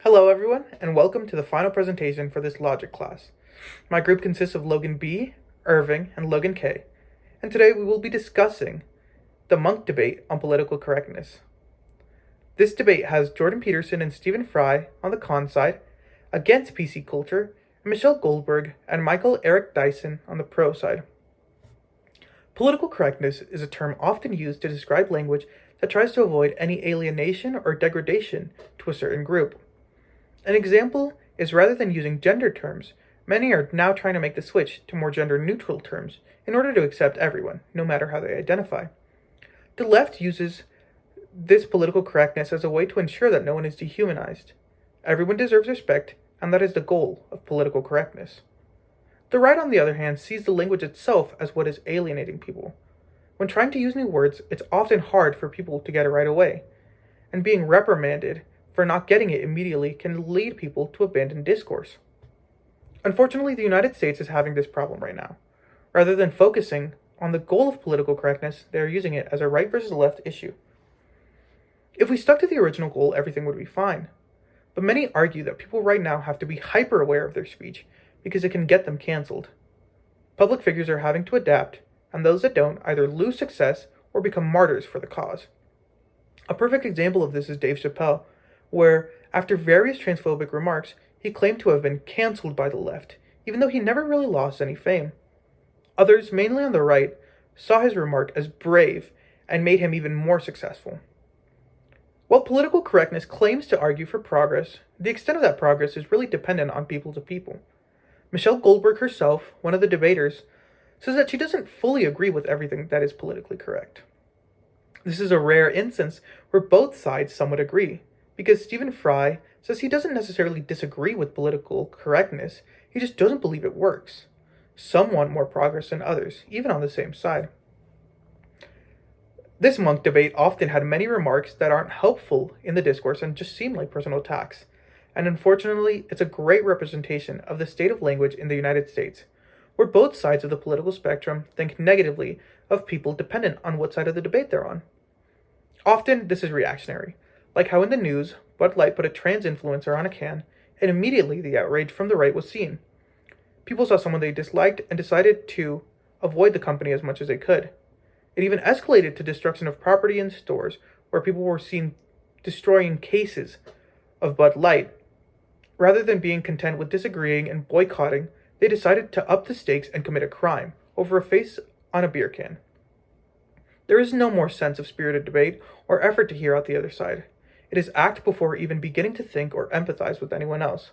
Hello everyone, and welcome to the final presentation for this logic class. My group consists of Logan B, Irving, and Logan K, and today we will be discussing the Munk debate on political correctness. This debate has Jordan Peterson and Stephen Fry on the con side, against PC culture, and Michelle Goldberg and Michael Eric Dyson on the pro side. Political correctness is a term often used to describe language that tries to avoid any alienation or degradation to a certain group. An example is rather than using gender terms, many are now trying to make the switch to more gender neutral terms in order to accept everyone, no matter how they identify. The left uses this political correctness as a way to ensure that no one is dehumanized. Everyone deserves respect, and that is the goal of political correctness. The right, on the other hand, sees the language itself as what is alienating people. When trying to use new words, it's often hard for people to get it right away, and being reprimanded for not getting it immediately can lead people to abandon discourse. Unfortunately, the United States is having this problem right now. Rather than focusing on the goal of political correctness, they are using it as a right versus left issue. If we stuck to the original goal, everything would be fine. But many argue that people right now have to be hyper aware of their speech because it can get them canceled. Public figures are having to adapt, and those that don't either lose success or become martyrs for the cause. A perfect example of this is Dave Chappelle, where, after various transphobic remarks, he claimed to have been cancelled by the left, even though he never really lost any fame. Others, mainly on the right, saw his remark as brave and made him even more successful. While political correctness claims to argue for progress, the extent of that progress is really dependent on people to people. Michelle Goldberg herself, one of the debaters, says that she doesn't fully agree with everything that is politically correct. This is a rare instance where both sides somewhat agree, because Stephen Fry says he doesn't necessarily disagree with political correctness, he just doesn't believe it works. Some want more progress than others, even on the same side. This Munk debate often had many remarks that aren't helpful in the discourse and just seem like personal attacks. And unfortunately, it's a great representation of the state of language in the United States, where both sides of the political spectrum think negatively of people dependent on what side of the debate they're on. Often, this is reactionary, like how in the news, Bud Light put a trans influencer on a can, and immediately the outrage from the right was seen. People saw someone they disliked and decided to avoid the company as much as they could. It even escalated to destruction of property in stores, where people were seen destroying cases of Bud Light. Rather than being content with disagreeing and boycotting, they decided to up the stakes and commit a crime over a face on a beer can. There is no more sense of spirited debate or effort to hear out the other side. It is act before even beginning to think or empathize with anyone else.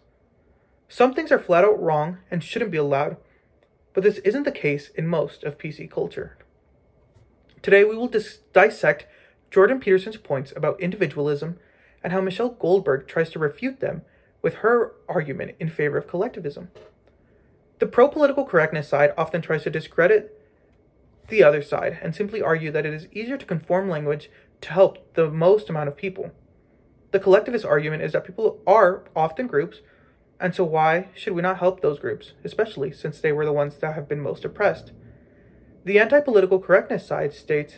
Some things are flat out wrong and shouldn't be allowed, but this isn't the case in most of PC culture. Today we will dissect Jordan Peterson's points about individualism and how Michelle Goldberg tries to refute them with her argument in favor of collectivism. The pro-political correctness side often tries to discredit the other side and simply argue that it is easier to conform language to help the most amount of people. The collectivist argument is that people are often groups, and so why should we not help those groups, especially since they were the ones that have been most oppressed? The anti-political correctness side states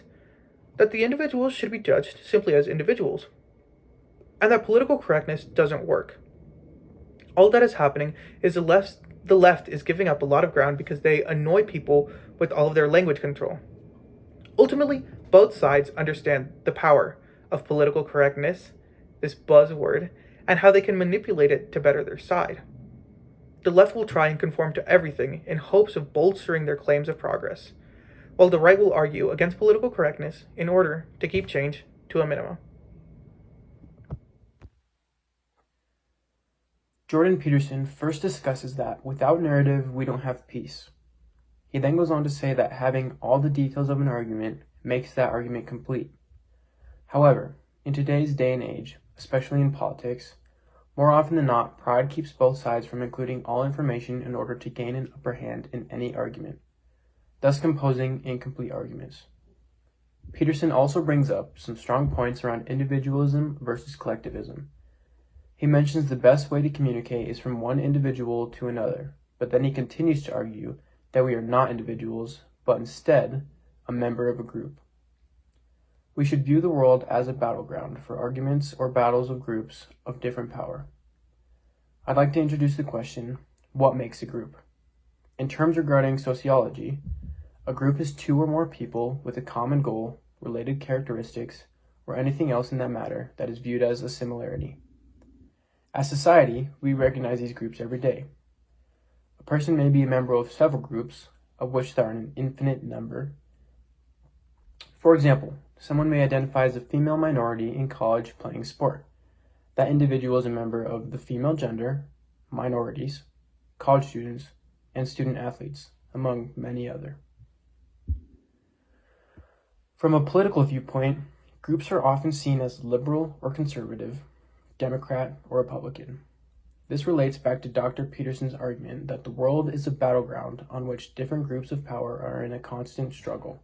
that the individuals should be judged simply as individuals, and that political correctness doesn't work. All that is happening is the left is giving up a lot of ground because they annoy people with all of their language control. Ultimately, both sides understand the power of political correctness, this buzzword, and how they can manipulate it to better their side. The left will try and conform to everything in hopes of bolstering their claims of progress, while the right will argue against political correctness in order to keep change to a minimum. Jordan Peterson first discusses that without narrative, we don't have peace. He then goes on to say that having all the details of an argument makes that argument complete. However, in today's day and age, especially in politics, more often than not, pride keeps both sides from including all information in order to gain an upper hand in any argument, thus composing incomplete arguments. Peterson also brings up some strong points around individualism versus collectivism. He mentions the best way to communicate is from one individual to another, but then he continues to argue that we are not individuals, but instead a member of a group. We should view the world as a battleground for arguments or battles of groups of different power. I'd like to introduce the question, what makes a group? In terms regarding sociology, a group is two or more people with a common goal, related characteristics, or anything else in that matter that is viewed as a similarity. As society, we recognize these groups every day. A person may be a member of several groups, of which there are an infinite number. For example, someone may identify as a female minority in college playing sport. That individual is a member of the female gender, minorities, college students, and student athletes, among many other. From a political viewpoint, groups are often seen as liberal or conservative, Democrat or Republican. This relates back to Dr. Peterson's argument that the world is a battleground on which different groups of power are in a constant struggle.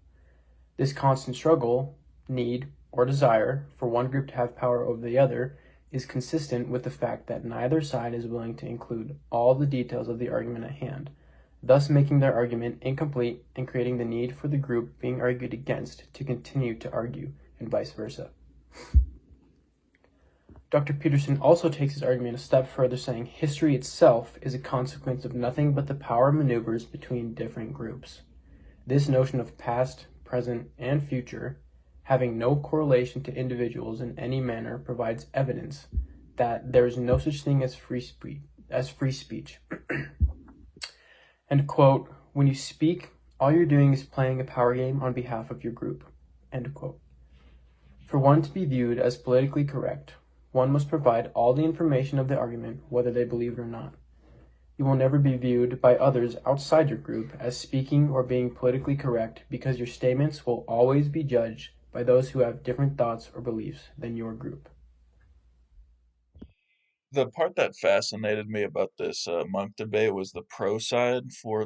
This constant struggle, need, or desire for one group to have power over the other is consistent with the fact that neither side is willing to include all the details of the argument at hand, thus making their argument incomplete and creating the need for the group being argued against to continue to argue, and vice versa. Dr. Peterson also takes his argument a step further, saying history itself is a consequence of nothing but the power maneuvers between different groups. This notion of past, present, and future having no correlation to individuals in any manner provides evidence that there is no such thing as free speech. And quote, when you speak, all you're doing is playing a power game on behalf of your group. End quote. For one to be viewed as politically correct, one must provide all the information of the argument, whether they believe it or not. You will never be viewed by others outside your group as speaking or being politically correct because your statements will always be judged by those who have different thoughts or beliefs than your group. The part that fascinated me about this Munk debate was the pro side for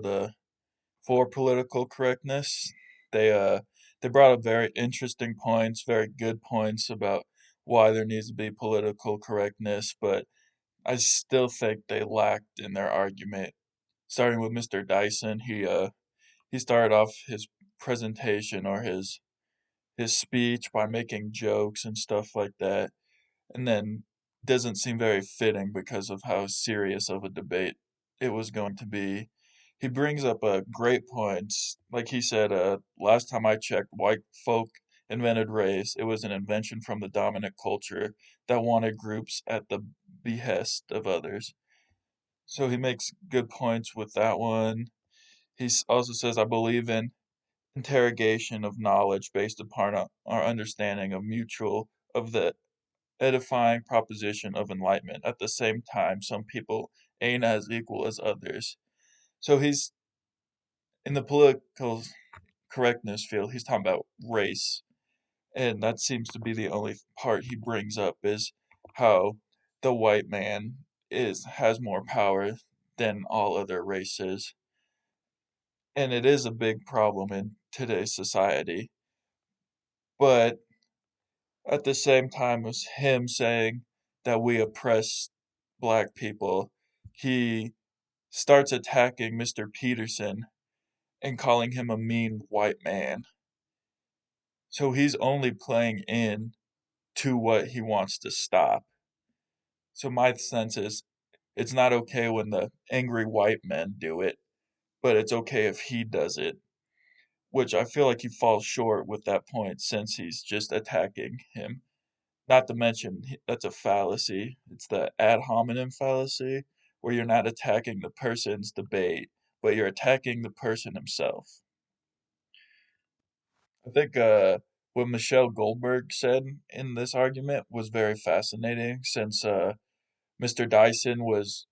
political correctness. They uh they brought up very interesting points, very good points about why there needs to be political correctness, but I still think they lacked in their argument. Starting with Mr. Dyson, he started off his presentation or his speech by making jokes and stuff like that, and then doesn't seem very fitting because of how serious of a debate it was going to be. He brings up great points. Like he said, last time I checked, white folk invented race. It was an invention from the dominant culture that wanted groups at the behest of others. So he makes good points with that one. Also says, I believe in interrogation of knowledge based upon our understanding of the edifying proposition of enlightenment. At the same time, some people ain't as equal as others. So he's in the political correctness field, he's talking about race. And that seems to be the only part he brings up is how the white man has more power than all other races. And it is a big problem in today's society. But at the same time as him saying that we oppress black people, he starts attacking Mr. Peterson and calling him a mean white man. So he's only playing in to what he wants to stop. So my sense is it's not okay when the angry white men do it, but it's okay if he does it, which I feel like he falls short with that point since he's just attacking him. Not to mention, that's a fallacy. It's the ad hominem fallacy, where you're not attacking the person's debate, but you're attacking the person himself. I think what Michelle Goldberg said in this argument was very fascinating since Mr. Dyson was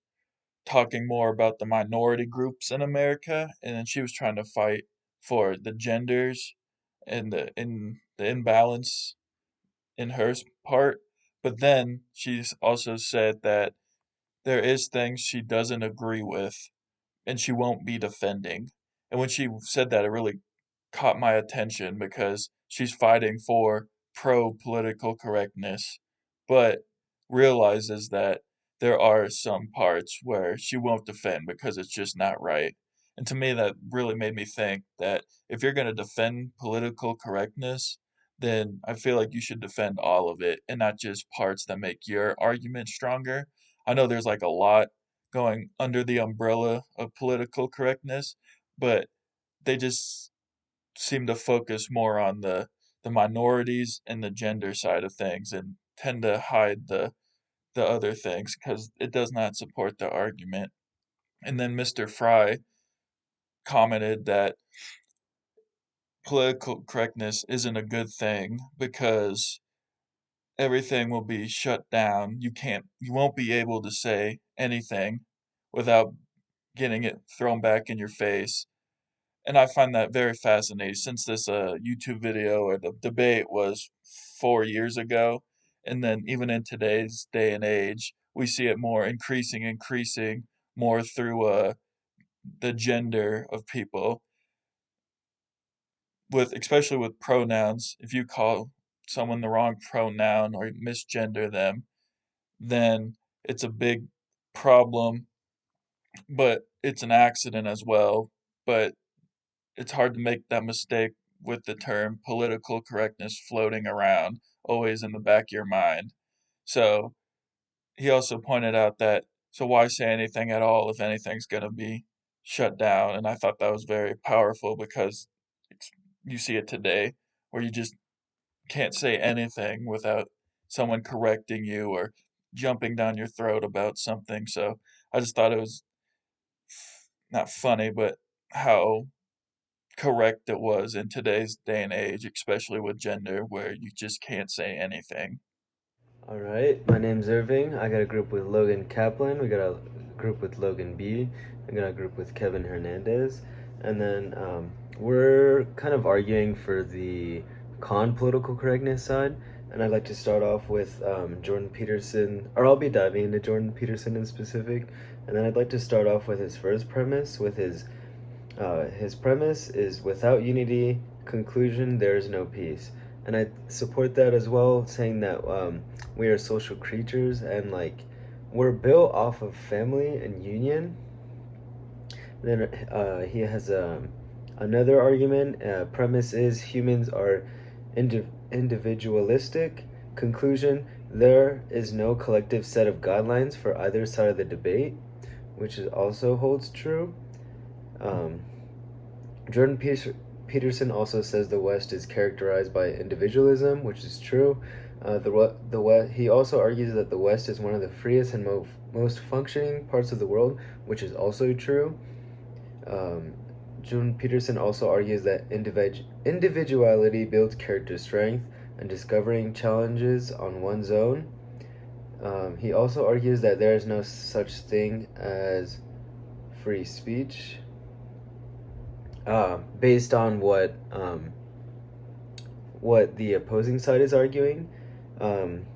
talking more about the minority groups in America, and then she was trying to fight for the genders and the imbalance in her part. But then she's also said that there is things she doesn't agree with and she won't be defending. And when she said that, it really caught my attention because she's fighting for pro political correctness, but realizes that there are some parts where she won't defend because it's just not right. And to me, that really made me think that if you're going to defend political correctness, then I feel like you should defend all of it and not just parts that make your argument stronger. I know there's like a lot going under the umbrella of political correctness, but they just seem to focus more on the minorities and the gender side of things and tend to hide the other things because it does not support the argument. And then Mr. Fry commented that political correctness isn't a good thing because everything will be shut down. You won't be able to say anything without getting it thrown back in your face. And I find that very fascinating since this YouTube video or the debate was 4 years ago. And then even in today's day and age, we see it more increasing more through the gender of people, with especially with pronouns. If you call someone the wrong pronoun or misgender them, then it's a big problem, but it's an accident as well. But it's hard to make that mistake with the term political correctness floating around, always in the back of your mind. So he also pointed out that, so why say anything at all if anything's going to be shut down? And I thought that was very powerful because you see it today where you just can't say anything without someone correcting you or jumping down your throat about something. So I just thought it was not funny, but how correct it was in today's day and age, especially with gender, where you just can't say anything. All right, my name's Irving. I got a group with Logan Kaplan. We got a group with Logan B. I got a group with Kevin Hernandez. And then we're kind of arguing for the political correctness side. And I'd like to start off with Jordan Peterson, or I'll be diving into Jordan Peterson in specific. And then I'd like to start off with his first premise, with his premise is without unity, conclusion, there is no peace. And I support that as well, saying that we are social creatures and like we're built off of family and union. Then he has another argument. Premise is humans are individualistic. Conclusion, there is no collective set of guidelines for either side of the debate, which also holds true. Jordan Peterson also says the West is characterized by individualism, which is true. He also argues that the West is one of the freest and most functioning parts of the world, which is also true. Jordan Peterson also argues that individuality builds character strength and discovering challenges on one's own. He also argues that there is no such thing as free speech. Based on what the opposing side is arguing. And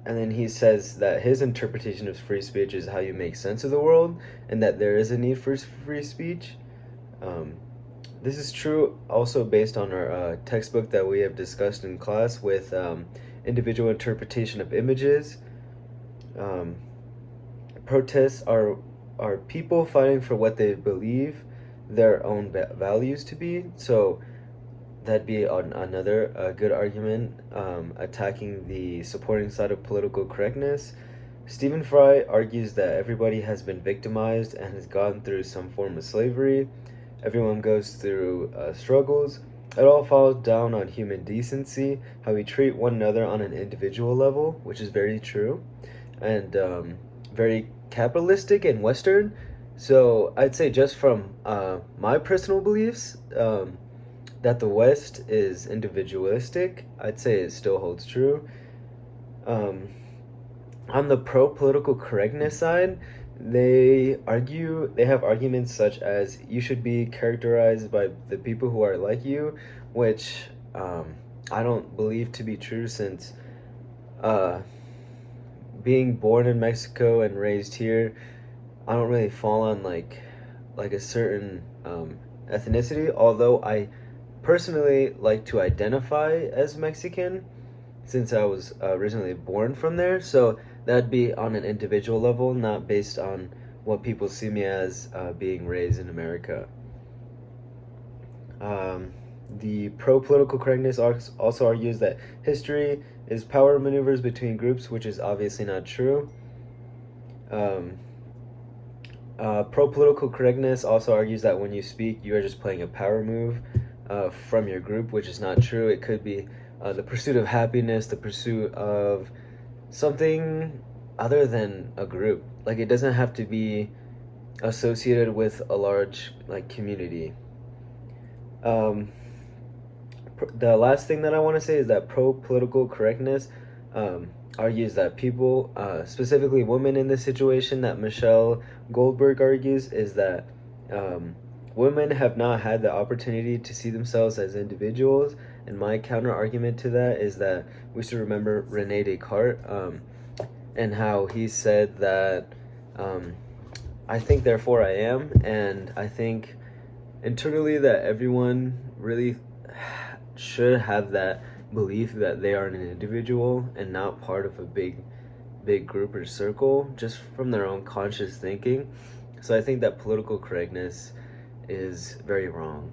then he says that his interpretation of free speech is how you make sense of the world, and that there is a need for free speech. This is true also based on our textbook that we have discussed in class with individual interpretation of images. Protests are people fighting for what they believe their own values to be. So that'd be another good argument attacking the supporting side of political correctness. Stephen Fry argues that everybody has been victimized and has gone through some form of slavery. Everyone goes through struggles. It all falls down on human decency, how we treat one another on an individual level, which is very true, and very capitalistic and Western. So I'd say just from my personal beliefs, that the West is individualistic, I'd say it still holds true. On the pro-political correctness side, they have arguments such as you should be characterized by the people who are like you, which I don't believe to be true, since being born in Mexico and raised here, I don't really fall on like a certain ethnicity, although I personally like to identify as Mexican since I was originally born from there. So that'd be on an individual level, not based on what people see me as being raised in America. The pro-political correctness also argues that history is power maneuvers between groups, which is obviously not true. Pro-political correctness also argues that when you speak, you are just playing a power move from your group, which is not true. It could be the pursuit of happiness, the pursuit of something other than a group. Like, it doesn't have to be associated with a large community. The last thing that I want to say is that pro-political correctness argues that people, specifically women in this situation that Michelle Goldberg argues, is that women have not had the opportunity to see themselves as individuals. And my counter argument to that is that we should remember Rene Descartes and how he said that I think therefore I am, and I think internally that everyone really should have that belief that they are an individual and not part of a big group or circle, just from their own conscious thinking. So I think that political correctness is very wrong.